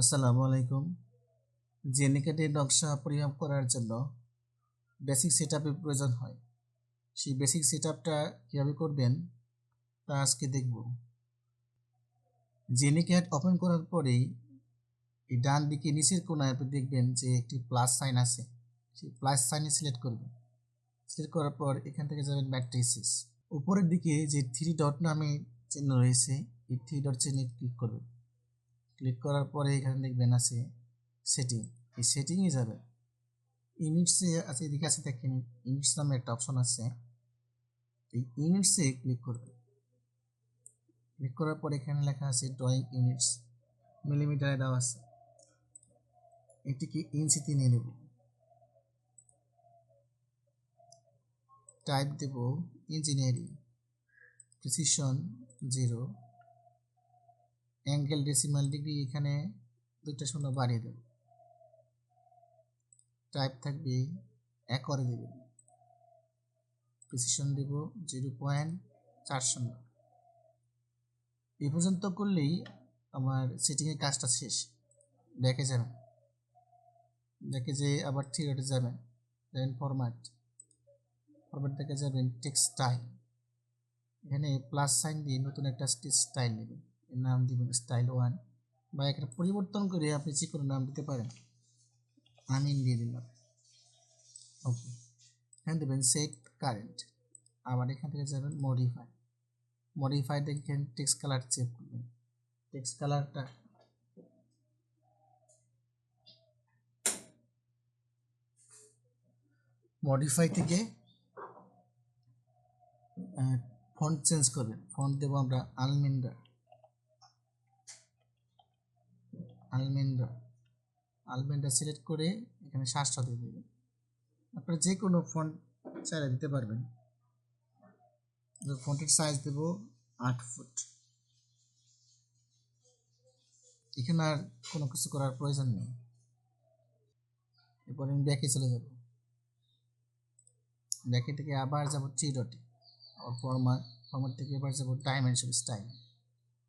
আসসালামু আলাইকুম। জেনেকেটের নকশা পরিমাপ করার জন্য বেসিক সেটআপের প্রয়োজন হয়। সেই বেসিক সেটআপটা কীভাবে করবেন তা আজকে দেখব। জেনেকেট ওপেন করার পরেই এই ডান দিকে নিচের কোণায় আপনি দেখবেন যে একটি প্লাস সাইন আছে। সেই প্লাস সাইনে সিলেক্ট করবেন। সিলেক্ট করার পর এখান থেকে যাবেন ম্যাট্রিসেস। উপরের দিকে যে 3 ডট নামে চিহ্ন রয়েছে এই 3 ডট চিহ্নে ক্লিক করবেন। ক্লিক করার পরে এখানে দেখবেন আছে সেটিং। এই সেটিংয়ে যাবেন। ইউনিটসে আছে, এদিকে আছে দেখেন ইউনিটস নামে একটা অপশন আছে। এই ইউনিটসে ক্লিক করবেন। ক্লিক করার পর এখানে লেখা আছে ড্রয়িং ইউনিটস, মিলিমিটারে দেওয়া আছে। এটিকে ইঞ্চিতে নিয়ে নেব। টাইপ দেব engineering, precision 0, angle decimal degree এখানে 2টা শূন্য বাড়িয়ে দেব। টাইপ থাকবে একরে দেবেন। প্রিসিশন দেব 0.40। এই পর্যন্ত করলেই আমার সেটিংয়ের কাজটা শেষ। ব্যাকে যাবেন, ব্যাকে যে আবার 3 ডটে যাবেন, ফরম্যাট থেকে যাবেন টেক্সটাইল। এখানে প্লাস সাইন দিয়ে নতুন একটা স্টাইল নেবেন, এর নাম দিবেন স্টাইল 1, বা এখানে পরিবর্তন করে আপনি যে কোনো নাম দিতে পারেন। আমিন দিয়ে দিলাম, ওকে। এখানে দেবেন সেট কারেন্ট। আবার এখান থেকে যাবেন মডিফাই দেখেন টেক্সট কালার চেক করবেন। টেক্সট কালারটা মডিফাই থেকে ফন্ট চেঞ্জ করবেন। ফন্ট দেবো আমরা আলমেন্ডা সিলেক্ট করে এখানে 700 দিয়ে দেবেন। আপনারা যে কোনো ফন্ট চাইলে দিতে পারবেন। ফন্টের সাইজ দেব 8 ফুট। এখানে আর কোনো কিছু করার প্রয়োজন নেই। এরপর আমি ব্যাকে চলে যাব। ব্যাকে থেকে আবার যাব 3 ডটে, ফরম্যাট থেকে এবার যাব ডাইমেনশন স্টাইল।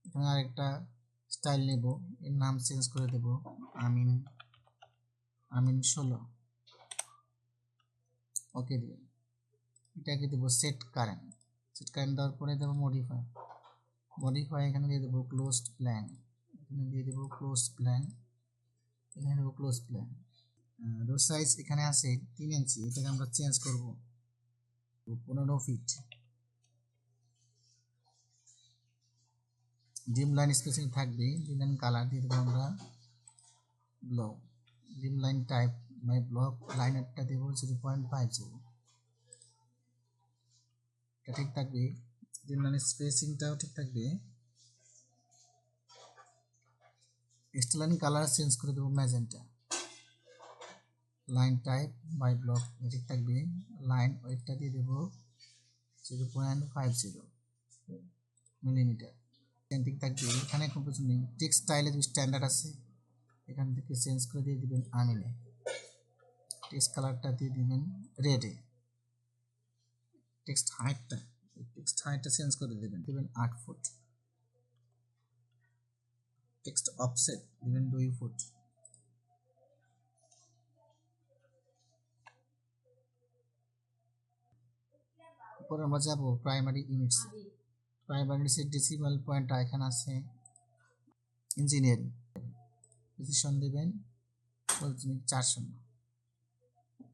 এখানে আরেকটা স্টাইল নেব, এর নাম চেঞ্জ করে দেব আমিন 16, ওকে দেবেন। এটাকে দেবো সেট কারেন্ট দেওয়ার পরে দেবো মডিফাই এখানে দিয়ে দেবো ক্লোজড প্ল্যান, এখানে দিয়ে দেবো ক্লোজড প্ল্যান, এখানে দেবো ক্লোজ প্ল্যান। রো সাইজ এখানে আছে 3 ইঞ্চি, এটাকে আমরা চেঞ্জ করব 15 ফিট। ডিম লাইন স্পেসিং থাকবে, ডিম লাইন কালার দিয়ে দেবো আমরা ব্লক। ডিম লাইন টাইপ ব্লক, লাইনারটা দেবো 0.50, এটা ঠিক থাকবে। ডিম লাইন স্পেসিংটাও ঠিক থাকবে। এক্সট্রা লাইন কালার চেঞ্জ করে দেবো ম্যাজেন্টা। লাইন টাইপ ব্লক ঠিক থাকবে। লাইন ওয়েটটা দিয়ে দেবো 0.50 মিলিমিটার, ঠিক থাকবে। এখানে কোনো কিছু নেই। টেক্সট স্টাইলে যে স্ট্যান্ডার্ড আছে এখান থেকে চেঞ্জ করে দিয়ে দিবেন আমিনে। টেক্সট কালারটা দিয়ে দিবেন রেডে। টেক্সট হাইটটা চেঞ্জ করে দিবেন 8 ফুট। টেক্সট অফসেট দিবেন 2 ফুট। এরপর আমরা যাব প্রাইমারি ইউনিটস। ডেসিমাল পয়েন্টটা এখানে আছে ইঞ্জিনিয়ারিং। প্রিসিশন দেবেন 400।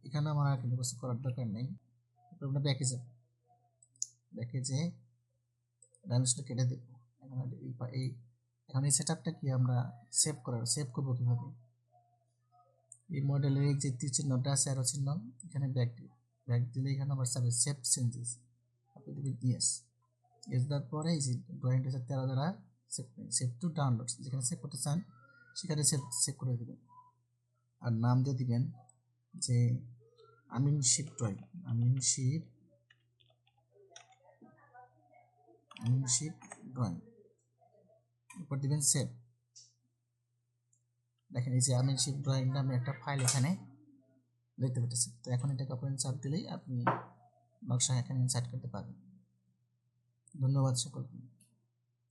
এখানে আমার আর কিছু করার দরকার নেই। আমরা ব্যাকে যাব, ব্যাকে যে ডাইমেনশনটা কেটে দেব। এখন এই সেটআপটা কি আমরা সেভ করব কিভাবে? এই মডেলের এই যে তীর চিহ্নটা আছে, অ্যারো চিহ্ন, এখানে ব্যাক দিলে এখানে আবার সাবে সেভ চেঞ্জেস, আপনি দেবেন ইয়েস দেওয়ার পরে এই যে ড্রয়িং 2013 দ্বারা সেভ টু ডাউনলোড, যেখানে সেভ করতে চান সেখানে সেভ করে দেবেন। আর নাম দিয়ে দিবেন যে আমিনশিপ ড্রয়িং, আমিনশিপ ড্রয়িং। এরপর দিবেন সেভ। দেখেন এই যে আমিনশিপ ড্রয়িং নামে একটা ফাইল এখানে দেখতে পাচ্ছেন। তো এখন এটাকে ওপেন চাপ দিলেই আপনি নকশা এখানে ইনসার্ট করতে পারবেন। ধন্যবাদ সকলকে।